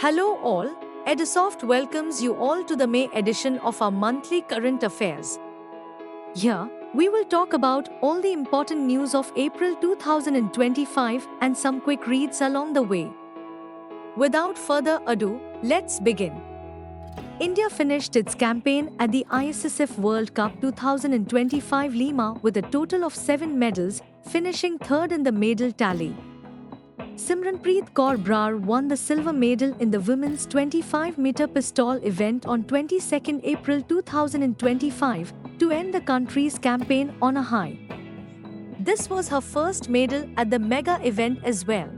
Hello all, Edisoft welcomes you all to the May edition of our monthly current affairs. Here, we will talk about all the important news of April 2025 and some quick reads along the way. Without further ado, let's begin. India finished its campaign at the ISSF World Cup 2025 Lima with a total of 7 medals, finishing third in the medal tally. Simranpreet Kaur Brar won the silver medal in the women's 25-meter pistol event on 22 April 2025 to end the country's campaign on a high. This was her first medal at the mega event as well.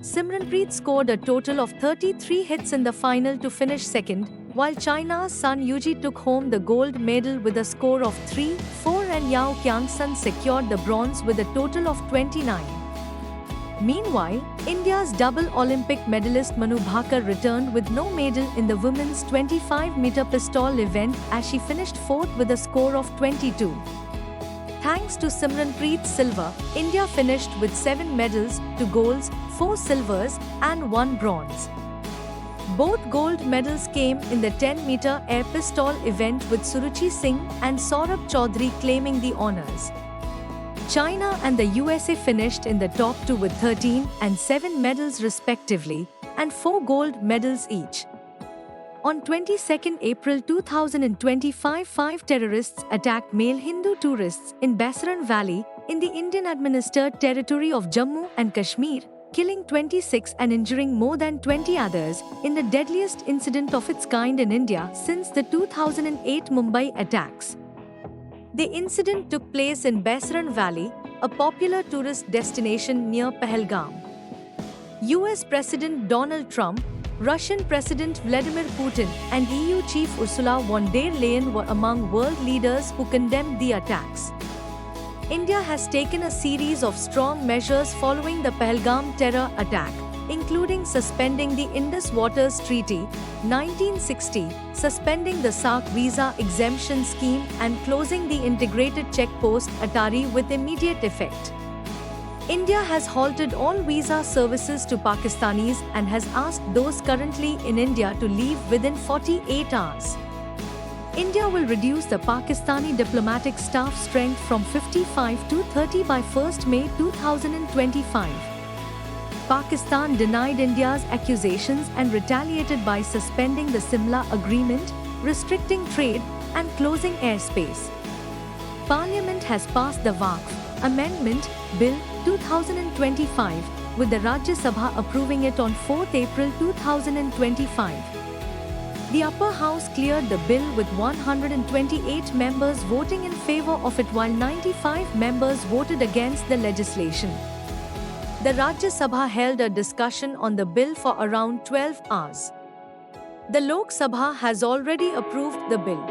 Simranpreet scored a total of 33 hits in the final to finish second, while China's Sun Yuji took home the gold medal with a score of 3-4 and Yao Qiangsun secured the bronze with a total of 29. Meanwhile, India's double Olympic medalist Manu Bhaker returned with no medal in the women's 25-meter pistol event as she finished fourth with a score of 22. Thanks to Simranpreet's silver, India finished with 7 medals, 2 golds, 4 silvers, and 1 bronze. Both gold medals came in the 10-meter air pistol event with Suruchi Singh and Saurabh Chaudhary claiming the honours. China and the USA finished in the top 2 with 13 and 7 medals respectively, and 4 gold medals each. On 22 April 2025, 5 terrorists attacked male Hindu tourists in Basaran Valley, in the Indian-administered territory of Jammu and Kashmir, killing 26 and injuring more than 20 others, in the deadliest incident of its kind in India since the 2008 Mumbai attacks. The incident took place in Basaran Valley, a popular tourist destination near Pahalgam. US President Donald Trump, Russian President Vladimir Putin, and EU Chief Ursula von der Leyen were among world leaders who condemned the attacks. India has taken a series of strong measures following the Pahalgam terror attack, including suspending the Indus Waters Treaty, 1960, suspending the SAARC visa exemption scheme and closing the integrated checkpost Atari with immediate effect. India has halted all visa services to Pakistanis and has asked those currently in India to leave within 48 hours. India will reduce the Pakistani diplomatic staff strength from 55 to 30 by 1 May 2025. Pakistan denied India's accusations and retaliated by suspending the Simla Agreement, restricting trade, and closing airspace. Parliament has passed the Waqf Amendment Bill 2025, with the Rajya Sabha approving it on 4 April 2025. The upper house cleared the bill with 128 members voting in favor of it while 95 members voted against the legislation. The Rajya Sabha held a discussion on the bill for around 12 hours. The Lok Sabha has already approved the bill.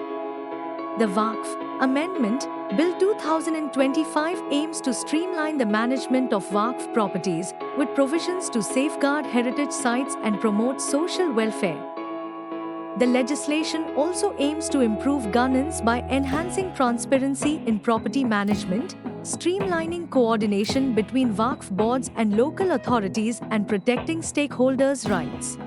The Waqf Amendment Bill 2025 aims to streamline the management of Waqf properties with provisions to safeguard heritage sites and promote social welfare. The legislation also aims to improve governance by enhancing transparency in property management, streamlining coordination between Waqf boards and local authorities, and protecting stakeholders' rights.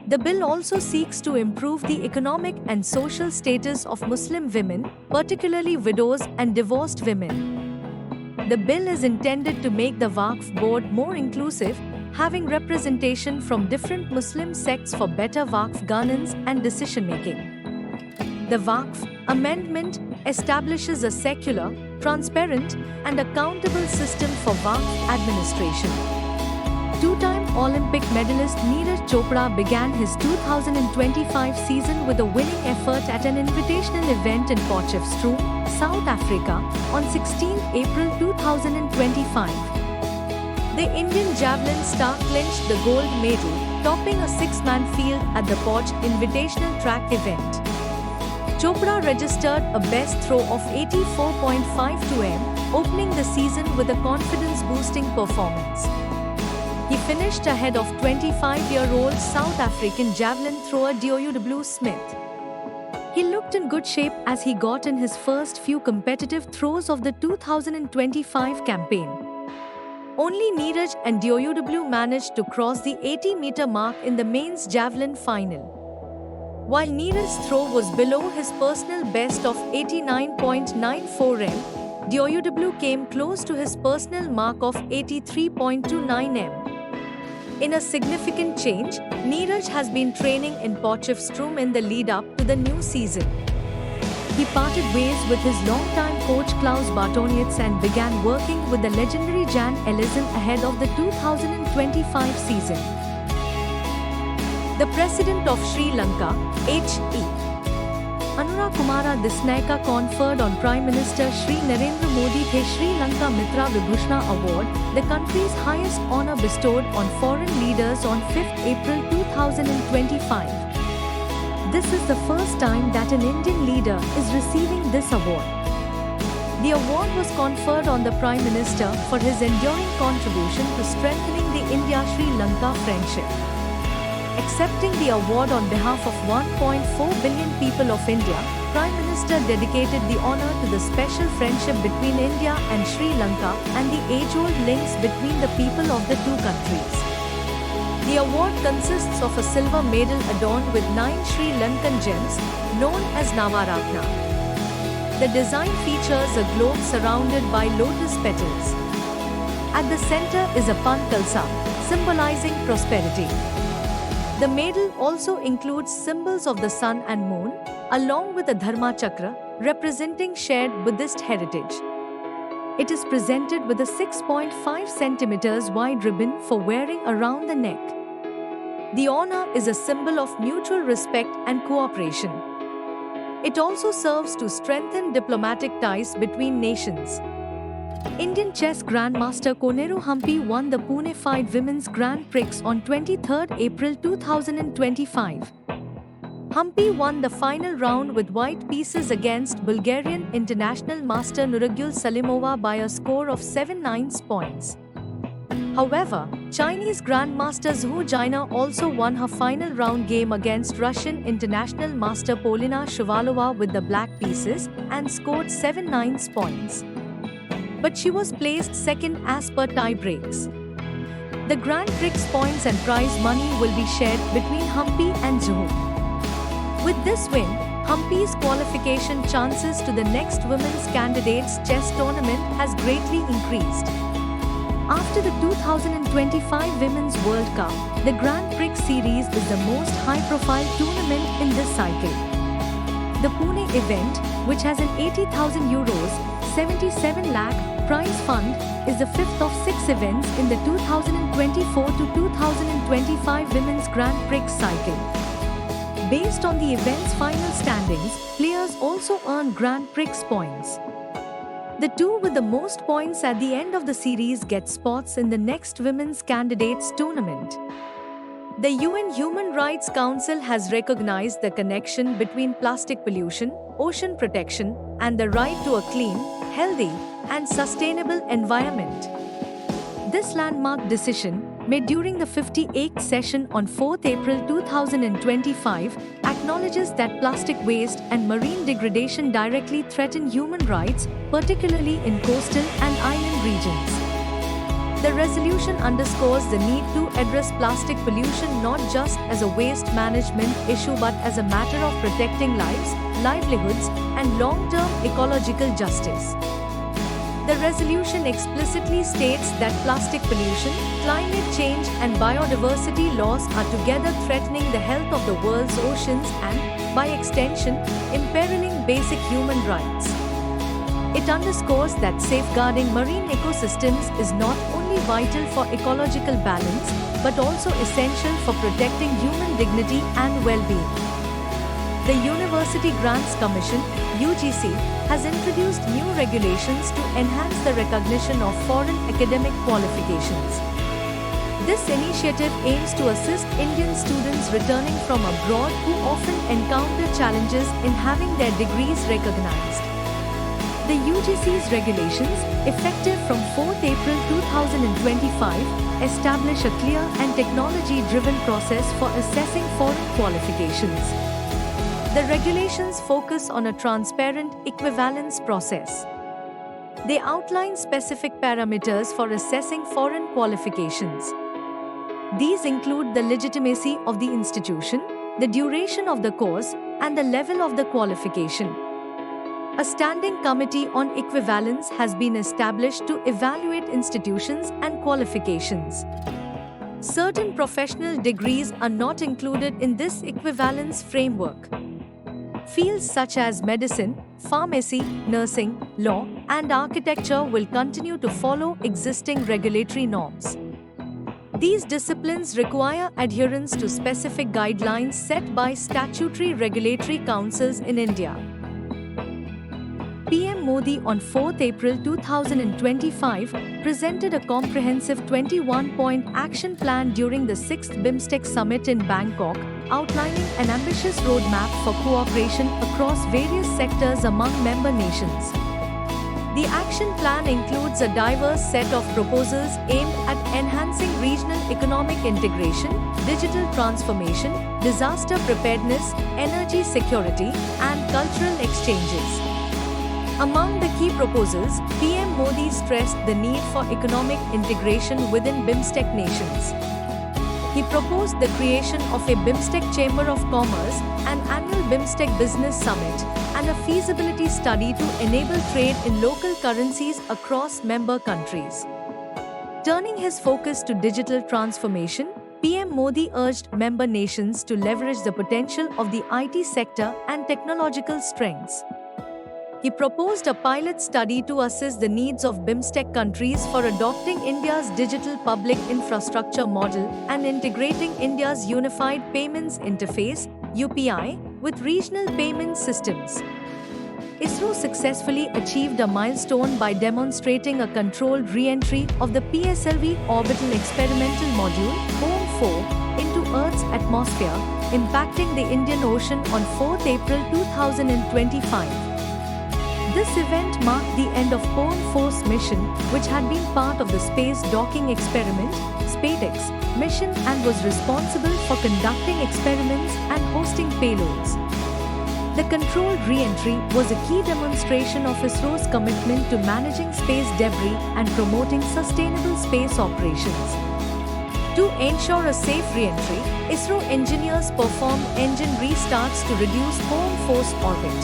The bill also seeks to improve the economic and social status of Muslim women, particularly widows and divorced women. The bill is intended to make the Waqf board more inclusive, having representation from different Muslim sects for better Waqf governance and decision-making. The Waqf Amendment establishes a secular, transparent, and accountable system for Waqf administration. Two-time Olympic medalist Neeraj Chopra began his 2025 season with a winning effort at an invitational event in Potchefstroom, South Africa, on 16 April 2025. The Indian javelin star clinched the gold medal, topping a 6-man field at the Poch Invitational Track event. Chopra registered a best throw of 84.52 m, opening the season with a confidence-boosting performance. He finished ahead of 25-year-old South African javelin thrower Dow Smith. He looked in good shape as he got in his first few competitive throws of the 2025 campaign. Only Neeraj and DOUW managed to cross the 80-meter mark in the men's javelin final. While Neeraj's throw was below his personal best of 89.94 m, DOUW came close to his personal mark of 83.29 m. In a significant change, Neeraj has been training in Potchefstroom in the lead-up to the new season. He parted ways with his longtime coach Klaus Bartonietz and began working with the legendary Jan Ellison ahead of the 2025 season. The President of Sri Lanka, H.E. Anura Kumara Disnaika conferred on Prime Minister Shri Narendra Modi the Sri Lanka Mitra Vibhushana Award, the country's highest honour bestowed on foreign leaders on 5th April 2025. This is the first time that an Indian leader is receiving this award. The award was conferred on the Prime Minister for his enduring contribution to strengthening the India-Sri Lanka friendship. Accepting the award on behalf of 1.4 billion people of India, Prime Minister dedicated the honour to the special friendship between India and Sri Lanka and the age-old links between the people of the two countries. The award consists of a silver medal adorned with 9 Sri Lankan gems, known as Navaratna. The design features a globe surrounded by lotus petals. At the centre is a Pan Kalsa, symbolizing prosperity. The medal also includes symbols of the sun and moon, along with a Dharma Chakra, representing shared Buddhist heritage. It is presented with a 6.5 centimeters wide ribbon for wearing around the neck. The honor is a symbol of mutual respect and cooperation. It also serves to strengthen diplomatic ties between nations. Indian chess grandmaster Koneru Humpy won the Pune Fied Women's Grand Prix on 23 April 2025. Humpy won the final round with white pieces against Bulgarian international master Nuragul Salimova by a score of 7-9 points. However, Chinese grandmaster Zhu Jina also won her final round game against Russian international master Polina Shuvalova with the black pieces and scored 7-9 points. But she was placed second as per tie breaks. The Grand Prix points and prize money will be shared between Humpy and Zhu. With this win, Humpy's qualification chances to the next women's candidates chess tournament has greatly increased. After the 2025 Women's World Cup, the Grand Prix series is the most high-profile tournament in this cycle. The Pune event, which has an €80,000 77 lakh prize fund, is the fifth of 6 events in the 2024 to 2025 Women's Grand Prix cycle. Based on the event's final standings, players also earn Grand Prix points. The two with the most points at the end of the series get spots in the next Women's Candidates tournament. The UN Human Rights Council has recognized the connection between plastic pollution, ocean protection, and the right to a clean, healthy, and sustainable environment. This landmark decision, made during the 58th session on 4 April 2025, acknowledges that plastic waste and marine degradation directly threaten human rights, particularly in coastal and island regions. The resolution underscores the need to address plastic pollution not just as a waste management issue but as a matter of protecting lives, livelihoods, and long-term ecological justice. The resolution explicitly states that plastic pollution, climate change, and biodiversity loss are together threatening the health of the world's oceans and, by extension, imperiling basic human rights. It underscores that safeguarding marine ecosystems is not only vital for ecological balance, but also essential for protecting human dignity and well-being. The University Grants Commission, UGC, has introduced new regulations to enhance the recognition of foreign academic qualifications. This initiative aims to assist Indian students returning from abroad who often encounter challenges in having their degrees recognized. The UGC's regulations, effective from 4th April 2025, establish a clear and technology-driven process for assessing foreign qualifications. The regulations focus on a transparent equivalence process. They outline specific parameters for assessing foreign qualifications. These include the legitimacy of the institution, the duration of the course, and the level of the qualification. A standing committee on equivalence has been established to evaluate institutions and qualifications. Certain professional degrees are not included in this equivalence framework. Fields such as medicine, pharmacy, nursing, law, and architecture will continue to follow existing regulatory norms. These disciplines require adherence to specific guidelines set by statutory regulatory councils in India. PM Modi on 4th April 2025 presented a comprehensive 21-point action plan during the 6th BIMSTEC Summit in Bangkok, outlining an ambitious roadmap for cooperation across various sectors among member nations. The action plan includes a diverse set of proposals aimed at enhancing regional economic integration, digital transformation, disaster preparedness, energy security, and cultural exchanges. Among the key proposals, PM Modi stressed the need for economic integration within BIMSTEC nations. He proposed the creation of a BIMSTEC Chamber of Commerce, an annual BIMSTEC Business Summit, and a feasibility study to enable trade in local currencies across member countries. Turning his focus to digital transformation, PM Modi urged member nations to leverage the potential of the IT sector and technological strengths. He proposed a pilot study to assess the needs of BIMSTEC countries for adopting India's digital public infrastructure model and integrating India's Unified Payments Interface (UPI) with regional payment systems. ISRO successfully achieved a milestone by demonstrating a controlled re-entry of the PSLV orbital experimental module (POEM-4) into Earth's atmosphere, impacting the Indian Ocean on 4th April 2025. This event marked the end of POEM-4's mission, which had been part of the Space Docking Experiment (SpaceX) mission and was responsible for conducting experiments and hosting payloads. The controlled re-entry was a key demonstration of ISRO's commitment to managing space debris and promoting sustainable space operations. To ensure a safe re-entry, ISRO engineers performed engine restarts to reduce POEM-4's orbit.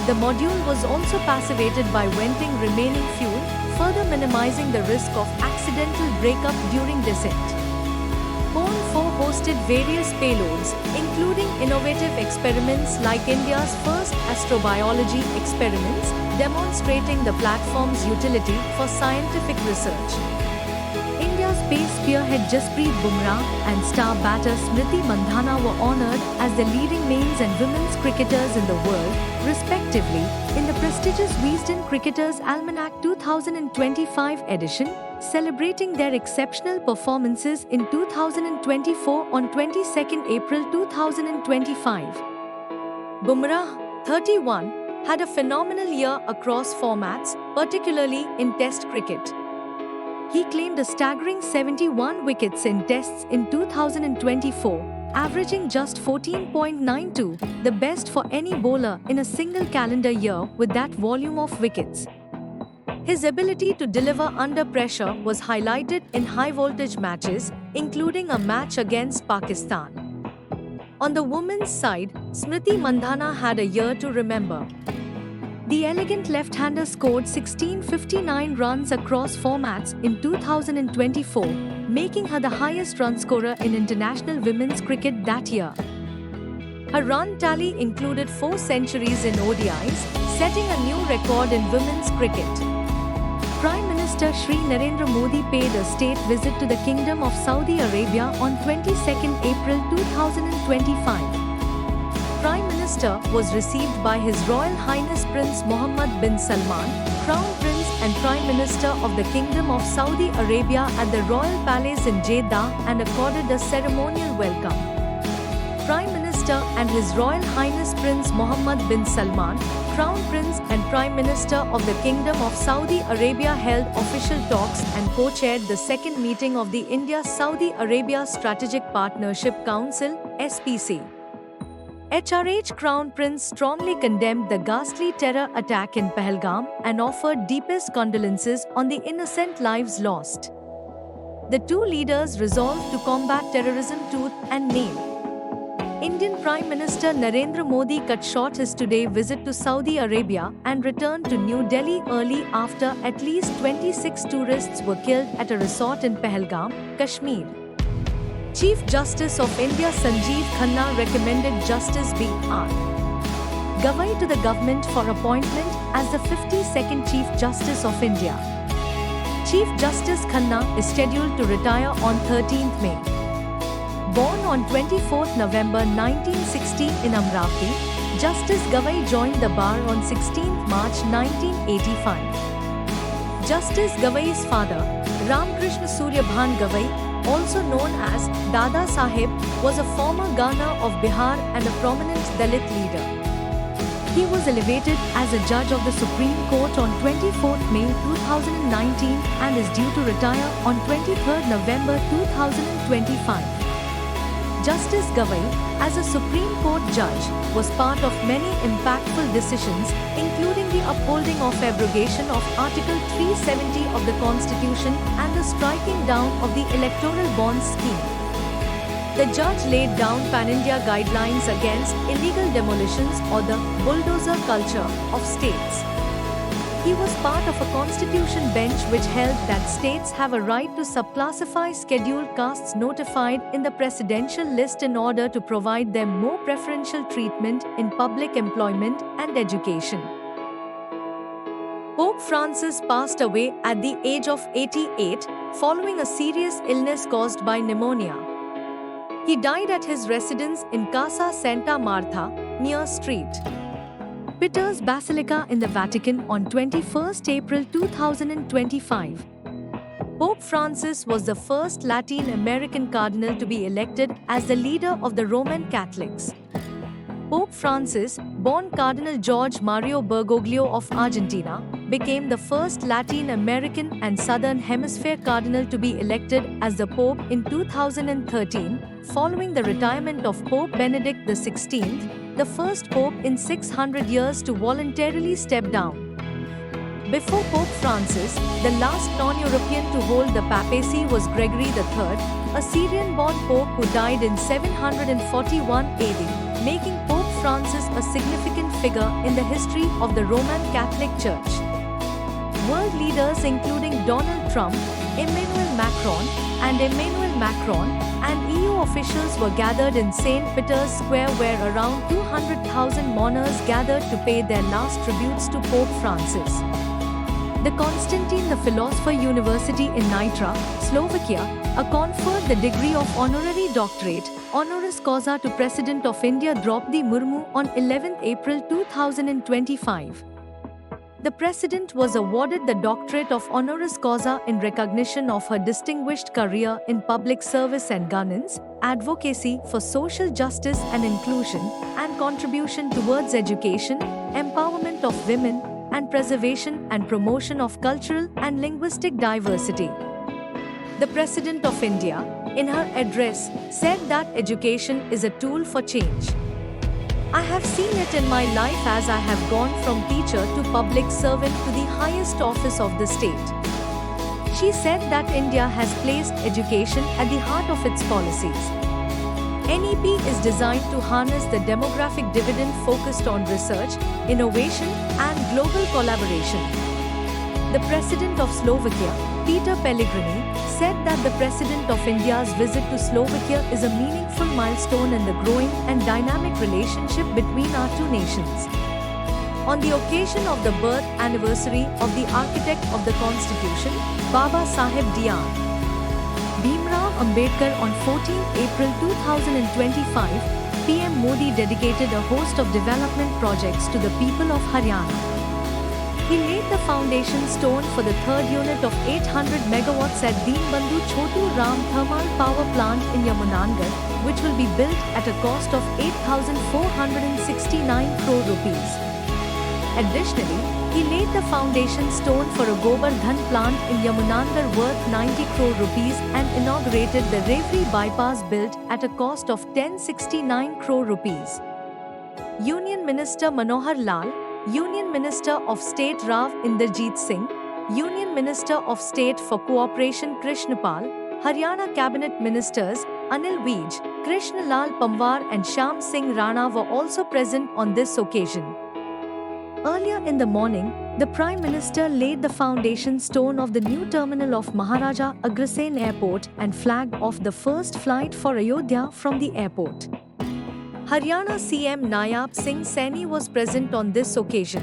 The module was also passivated by venting remaining fuel, further minimizing the risk of accidental breakup during descent. POEM-4 hosted various payloads, including innovative experiments like India's first astrobiology experiments, demonstrating the platform's utility for scientific research. India's pace spearhead Jasprit Bumrah and star batter Smriti Mandhana were honoured as the leading men's and women's cricketers in the world, respectively, in the prestigious Wisden Cricketers' Almanac 2025 edition, celebrating their exceptional performances in 2024 on 22nd April 2025. Bumrah, 31, had a phenomenal year across formats, particularly in Test cricket. He claimed a staggering 71 wickets in tests in 2024, averaging just 14.92, the best for any bowler in a single calendar year with that volume of wickets. His ability to deliver under pressure was highlighted in high-voltage matches, including a match against Pakistan. On the women's side, Smriti Mandhana had a year to remember. The elegant left-hander scored 1659 runs across formats in 2024, making her the highest run scorer in international women's cricket that year. Her run tally included 4 centuries in ODIs, setting a new record in women's cricket. Prime Minister Shri Narendra Modi paid a state visit to the Kingdom of Saudi Arabia on 22nd April 2025. Prime Minister was received by His Royal Highness Prince Mohammed bin Salman, Crown Prince and Prime Minister of the Kingdom of Saudi Arabia at the Royal Palace in Jeddah and accorded a ceremonial welcome. Prime Minister and His Royal Highness Prince Mohammed bin Salman, Crown Prince and Prime Minister of the Kingdom of Saudi Arabia held official talks and co-chaired the second meeting of the India-Saudi Arabia Strategic Partnership Council (SPC). HRH Crown Prince strongly condemned the ghastly terror attack in Pahalgam and offered deepest condolences on the innocent lives lost. The two leaders resolved to combat terrorism tooth and nail. Indian Prime Minister Narendra Modi cut short his today visit to Saudi Arabia and returned to New Delhi early after at least 26 tourists were killed at a resort in Pahalgam, Kashmir. Chief Justice of India Sanjeev Khanna recommended Justice B.R. Gavai to the government for appointment as the 52nd Chief Justice of India. Chief Justice Khanna is scheduled to retire on 13th May. Born on 24 November 1960 in Amravati, Justice Gavai joined the bar on 16 March 1985. Justice Gavai's father, Ramkrishna Suryabhan Gavai, also known as Dada Sahib, was a former governor of Bihar and a prominent Dalit leader. He was elevated as a judge of the Supreme Court on 24 May 2019 and is due to retire on 23 November 2025. Justice Gavai, as a Supreme Court judge, was part of many impactful decisions, including the upholding of abrogation of Article 370 of the Constitution and the striking down of the Electoral Bonds scheme. The judge laid down pan-India guidelines against illegal demolitions or the bulldozer culture of states. He was part of a constitution bench which held that states have a right to subclassify scheduled castes notified in the presidential list in order to provide them more preferential treatment in public employment and education. Pope Francis passed away at the age of 88 following a serious illness caused by pneumonia. He died at his residence in Casa Santa Martha, near St. Peter's Basilica in the Vatican on 21 April 2025. Pope Francis was the first Latin American cardinal to be elected as the leader of the Roman Catholics. Pope Francis, born Cardinal Jorge Mario Bergoglio of Argentina, became the first Latin American and Southern Hemisphere cardinal to be elected as the Pope in 2013, following the retirement of Pope Benedict XVI, the first Pope in 600 years to voluntarily step down. Before Pope Francis, the last non-European to hold the papacy was Gregory III, a Syrian-born Pope who died in 741 AD, making Pope Francis a significant figure in the history of the Roman Catholic Church. World leaders including Donald Trump, Emmanuel Macron, and EU officials were gathered in St. Peter's Square where around 200,000 mourners gathered to pay their last tributes to Pope Francis. The Constantine the Philosopher University in Nitra, Slovakia, conferred the degree of honorary doctorate, honoris causa to President of India Draupadi Murmu on 11 April 2025. The President was awarded the Doctorate of Honoris Causa in recognition of her distinguished career in public service and governance, advocacy for social justice and inclusion, and contribution towards education, empowerment of women, and preservation and promotion of cultural and linguistic diversity. The President of India, in her address, said that education is a tool for change. I have seen it in my life as I have gone from teacher to public servant to the highest office of the state. She said that India has placed education at the heart of its policies. NEP is designed to harness the demographic dividend focused on research, innovation, and global collaboration. The President of Slovakia, Peter Pellegrini, said that the President of India's visit to Slovakia is a meaningful milestone in the growing and dynamic relationship between our two nations. On the occasion of the birth anniversary of the architect of the Constitution, Baba Saheb Dr. Bhimrao Ambedkar on 14 April 2025, PM Modi dedicated a host of development projects to the people of Haryana. He laid the foundation stone for the third unit of 800 megawatts at Deenbandhu Chotu Ram Thermal Power Plant in Yamunanagar, which will be built at a cost of 8,469 crore rupees. Additionally, he laid the foundation stone for a Gobardhan plant in Yamunanagar worth 90 crore rupees and inaugurated the Revri bypass built at a cost of 1069 crore rupees. Union Minister Manohar Lal, Union Minister of State Rav Inderjeet Singh, Union Minister of State for Cooperation Krishnapal, Haryana Cabinet Ministers Anil Vij, Krishna Lal Pamwar and Shyam Singh Rana were also present on this occasion. Earlier in the morning, the Prime Minister laid the foundation stone of the new terminal of Maharaja Agrasen Airport and flagged off the first flight for Ayodhya from the airport. Haryana CM Nayab Singh Saini was present on this occasion.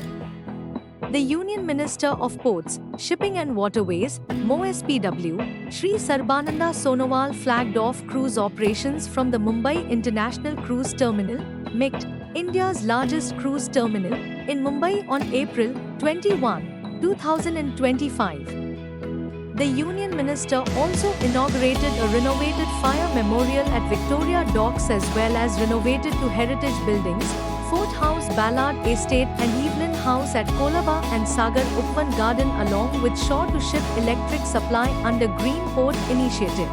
The Union Minister of Ports, Shipping and Waterways, MoSPW, Shri Sarbananda Sonowal flagged off cruise operations from the Mumbai International Cruise Terminal, MICT, India's largest cruise terminal, in Mumbai on April 21, 2025. The Union Minister also inaugurated a renovated fire memorial at Victoria Docks as well as renovated two heritage buildings, Fort House Ballard Estate and Evelyn House at Kolaba and Sagar Upvan Garden along with shore-to-ship electric supply under Green Port Initiative.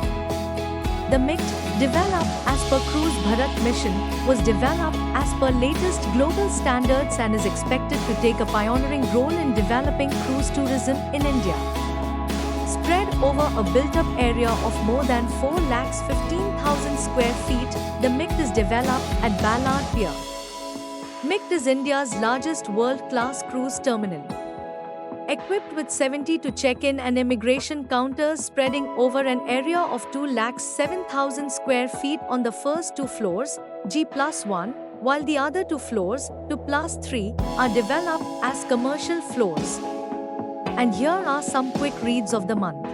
The MICT, developed as per Cruise Bharat mission, was developed as per latest global standards and is expected to take a pioneering role in developing cruise tourism in India. Spread over a built-up area of more than 4,15,000 square feet, the MICT is developed at Ballard Pier. MICT is India's largest world-class cruise terminal. Equipped with 72 check-in and immigration counters spreading over an area of 2,07,000 square feet on the first two floors, G+1, while the other two floors, 2+3, are developed as commercial floors. And here are some quick reads of the month.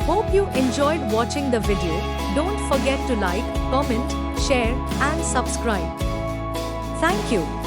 Hope you enjoyed watching the video. Don't forget to like, comment, share, and subscribe. Thank you.